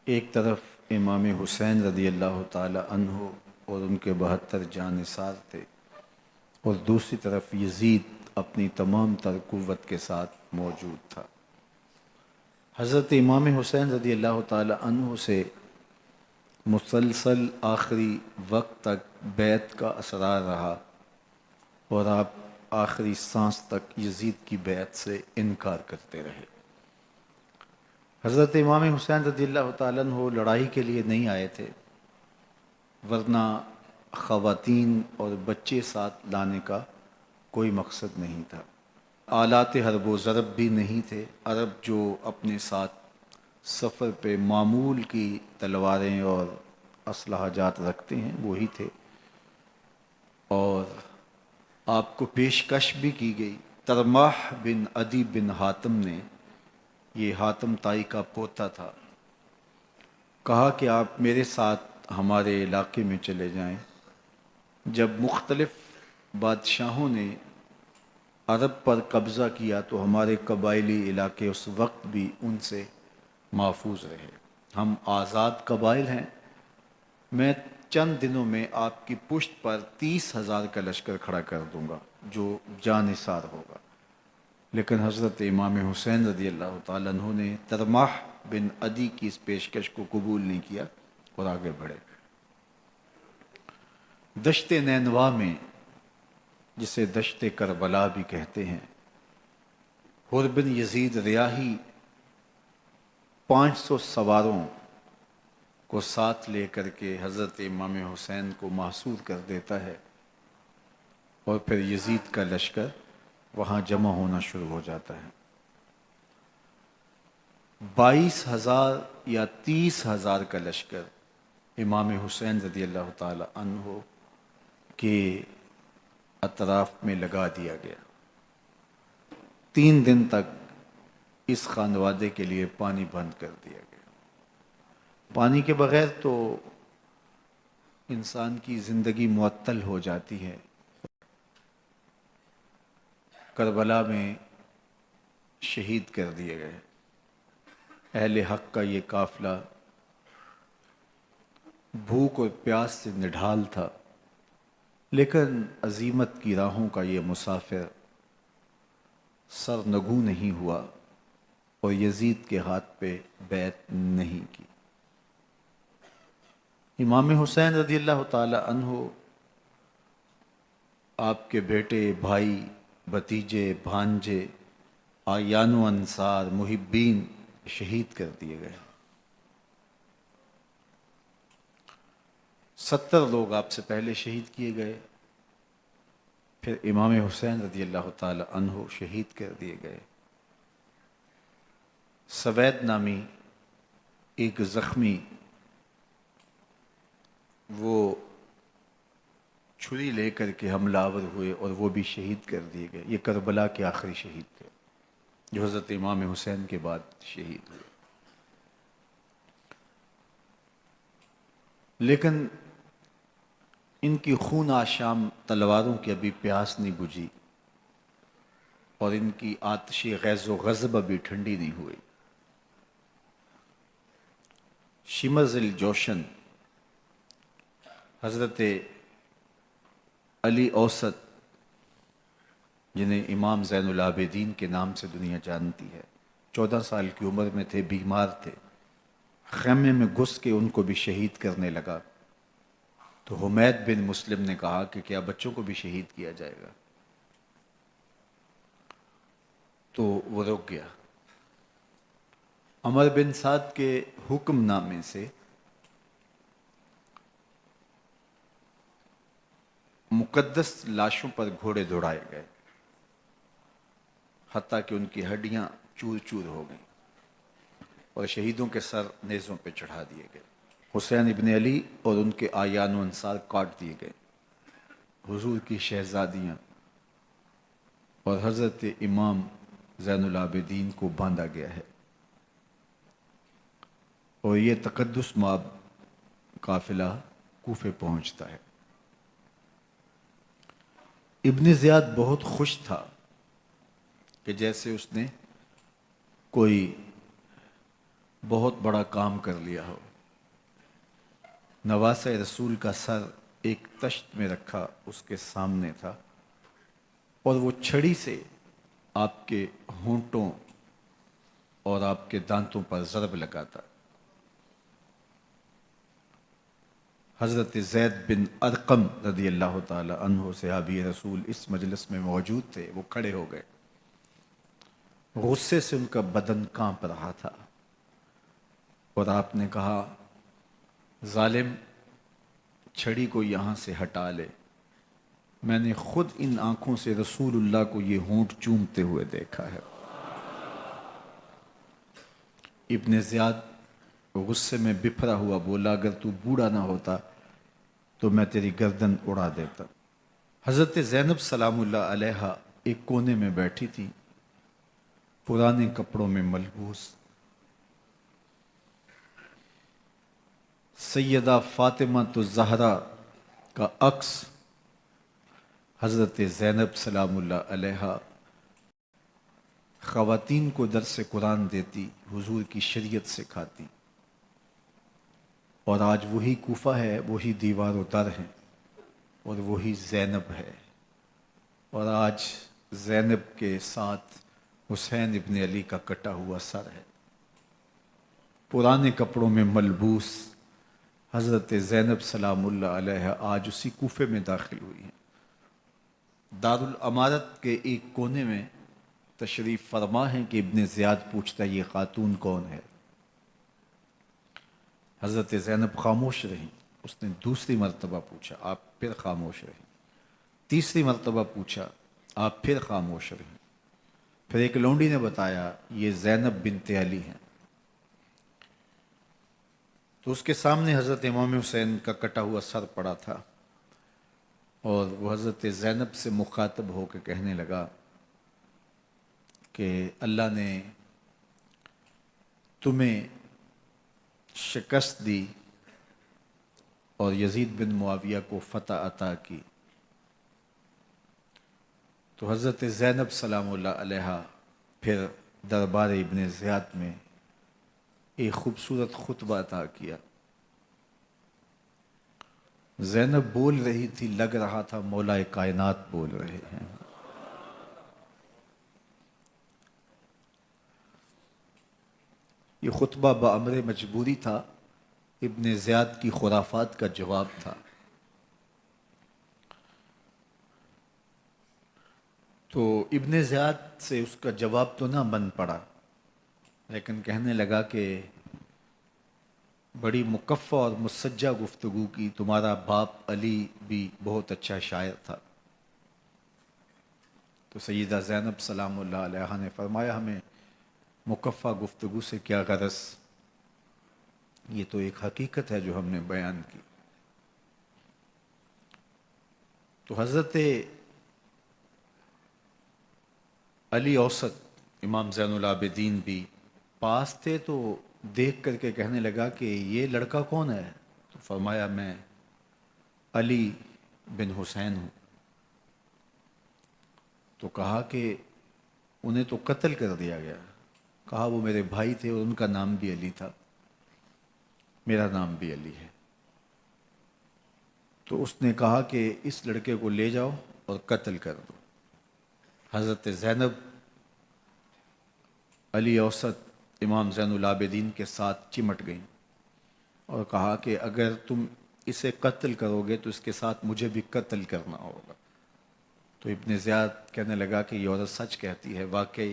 ایک طرف امام حسین رضی اللہ تعالی عنہ اور ان کے 72 جانثار تھے، اور دوسری طرف یزید اپنی تمام تر قوت کے ساتھ موجود تھا۔ حضرت امام حسین رضی اللہ تعالی عنہ سے مسلسل آخری وقت تک بیعت کا اثرار رہا، اور آپ آخری سانس تک یزید کی بیعت سے انکار کرتے رہے۔ حضرت امام حسین رضی اللہ تعالیٰ عنہ لڑائی کے لیے نہیں آئے تھے، ورنہ خواتین اور بچے ساتھ لانے کا کوئی مقصد نہیں تھا۔ آلات حرب و ضرب بھی نہیں تھے۔ عرب جو اپنے ساتھ سفر پہ معمول کی تلواریں اور اسلحہ جات رکھتے ہیں وہی تھے، اور آپ کو پیشکش بھی کی گئی۔ ترماح بن عدی بن حاتم نے، یہ حاتم تائی کا پوتا تھا، کہا کہ آپ میرے ساتھ ہمارے علاقے میں چلے جائیں۔ جب مختلف بادشاہوں نے عرب پر قبضہ کیا تو ہمارے قبائلی علاقے اس وقت بھی ان سے محفوظ رہے۔ ہم آزاد قبائل ہیں۔ میں چند دنوں میں آپ کی پشت پر 30,000 کا لشکر کھڑا کر دوں گا جو جانثار ہوگا۔ لیکن حضرت امام حسین رضی اللہ تعالیٰ عنہ نے ترماح بن عدی کی اس پیشکش کو قبول نہیں کیا اور آگے بڑھے۔ دشت نینوا میں، جسے دشت کربلا بھی کہتے ہیں، حر بن یزید ریاحی 500 سواروں کو ساتھ لے کر کے حضرت امام حسین کو محصور کر دیتا ہے، اور پھر یزید کا لشکر وہاں جمع ہونا شروع ہو جاتا ہے۔ 22,000 یا 30,000 کا لشکر امام حسین رضی اللہ تعالی عنہ کے اطراف میں لگا دیا گیا۔ 3 دن تک اس خانوادے کے لیے پانی بند کر دیا گیا۔ پانی کے بغیر تو انسان کی زندگی معطل ہو جاتی ہے۔ کربلا میں شہید کر دیے گئے اہل حق کا یہ قافلہ بھوک اور پیاس سے نڈھال تھا، لیکن عزیمت کی راہوں کا یہ مسافر سرنگوں نہیں ہوا اور یزید کے ہاتھ پہ بیعت نہیں کی۔ امام حسین رضی اللہ تعالی عنہ آپ کے بیٹے، بھائی، بھتیجے، بھانجے، اعیان و انصار، محبین شہید کر دیے گئے۔ 70 لوگ آپ سے پہلے شہید کیے گئے، پھر امام حسین رضی اللہ تعالی عنہ شہید کر دیے گئے۔ سوید نامی ایک زخمی، وہ چھری لے کر کے حملہ آور ہوئے اور وہ بھی شہید کر دیے گئے۔ یہ کربلا کے آخری شہید تھے جو حضرت امام حسین کے بعد شہید ہوئے۔ لیکن ان کی خون آشام تلواروں کی ابھی پیاس نہیں بجھی، اور ان کی آتش غیظ و غضب ابھی ٹھنڈی نہیں ہوئی۔ شمر الجوشن حضرت علی اوسط، جنہیں امام زین العابدین کے نام سے دنیا جانتی ہے، 14 سال کی عمر میں تھے، بیمار تھے، خیمے میں گھس کے ان کو بھی شہید کرنے لگا تو حمید بن مسلم نے کہا کہ کیا بچوں کو بھی شہید کیا جائے گا؟ تو وہ رک گیا۔ عمر بن سعد کے حکم نامے سے مقدس لاشوں پر گھوڑے دوڑائے گئے، حتیٰ کہ ان کی ہڈیاں چور چور ہو گئیں، اور شہیدوں کے سر نیزوں پہ چڑھا دیے گئے۔ حسین ابن علی اور ان کے اعیان و انصار کاٹ دیے گئے۔ حضور کی شہزادیاں اور حضرت امام زین العابدین کو باندھا گیا ہے، اور یہ تقدس مآب قافلہ کوفے پہنچتا ہے۔ ابن زیاد بہت خوش تھا کہ جیسے اس نے کوئی بہت بڑا کام کر لیا ہو۔ نواسہ رسول کا سر ایک تشت میں رکھا اس کے سامنے تھا، اور وہ چھڑی سے آپ کے ہونٹوں اور آپ کے دانتوں پر ضرب لگاتا۔ حضرت زید بن ارقم رضی اللہ تعالی عنہ صحابی رسول اس مجلس میں موجود تھے۔ وہ کھڑے ہو گئے، غصے سے ان کا بدن کانپ رہا تھا، اور آپ نے کہا ظالم، چھڑی کو یہاں سے ہٹا لے، میں نے خود ان آنکھوں سے رسول اللہ کو یہ ہونٹ چومتے ہوئے دیکھا ہے۔ ابن زیاد غصے میں بپھرا ہوا بولا اگر تو بوڑھا نہ ہوتا تو میں تیری گردن اڑا دیتا۔ حضرت زینب سلام اللہ علیہا ایک کونے میں بیٹھی تھی، پرانے کپڑوں میں ملبوس۔ سیدہ فاطمہ الزہرا کا عکس حضرت زینب سلام اللہ علیہا خواتین کو درس قرآن دیتی، حضور کی شریعت سکھاتی، اور آج وہی کوفہ ہے، وہی دیوار و در ہیں، اور وہی زینب ہے، اور آج زینب کے ساتھ حسین ابن علی کا کٹا ہوا سر ہے۔ پرانے کپڑوں میں ملبوس حضرت زینب سلام اللہ علیہ آج اسی کوفے میں داخل ہوئی ہیں۔ دارالامارت کے ایک کونے میں تشریف فرما ہے کہ ابن زیاد پوچھتا یہ خاتون کون ہے؟ حضرت زینب خاموش رہیں۔ اس نے دوسری مرتبہ پوچھا، آپ پھر خاموش رہیں۔ تیسری مرتبہ پوچھا، آپ پھر خاموش رہیں۔ پھر ایک لونڈی نے بتایا یہ زینب بنت علی ہیں۔ تو اس کے سامنے حضرت امام حسین کا کٹا ہوا سر پڑا تھا، اور وہ حضرت زینب سے مخاطب ہو کے کہنے لگا کہ اللہ نے تمہیں شکست دی اور یزید بن معاویہ کو فتح عطا کی۔ تو حضرت زینب سلام اللہ علیہا پھر دربار ابن زیاد میں ایک خوبصورت خطبہ عطا کیا۔ زینب بول رہی تھی، لگ رہا تھا مولا کائنات بول رہے ہیں۔ یہ خطبہ بامر مجبوری تھا، ابن زیاد کی خرافات کا جواب تھا۔ تو ابن زیاد سے اس کا جواب تو نہ بن پڑا، لیکن کہنے لگا کہ بڑی مکفہ اور مسجع گفتگو کی، تمہارا باپ علی بھی بہت اچھا شاعر تھا۔ تو سیدہ زینب سلام اللہ علیہا نے فرمایا ہمیں مکفہ گفتگو سے کیا غرض، یہ تو ایک حقیقت ہے جو ہم نے بیان کی۔ تو حضرت علی اوسط امام زین العابدین بھی پاس تھے، تو دیکھ کر کے کہنے لگا کہ یہ لڑکا کون ہے؟ تو فرمایا میں علی بن حسین ہوں۔ تو کہا کہ انہیں تو قتل کر دیا گیا۔ کہا وہ میرے بھائی تھے اور ان کا نام بھی علی تھا، میرا نام بھی علی ہے۔ تو اس نے کہا کہ اس لڑکے کو لے جاؤ اور قتل کر دو۔ حضرت زینب علی اوسط امام زین العابدین کے ساتھ چمٹ گئیں اور کہا کہ اگر تم اسے قتل کرو گے تو اس کے ساتھ مجھے بھی قتل کرنا ہوگا۔ تو ابن زیاد کہنے لگا کہ یہ عورت سچ کہتی ہے، واقعی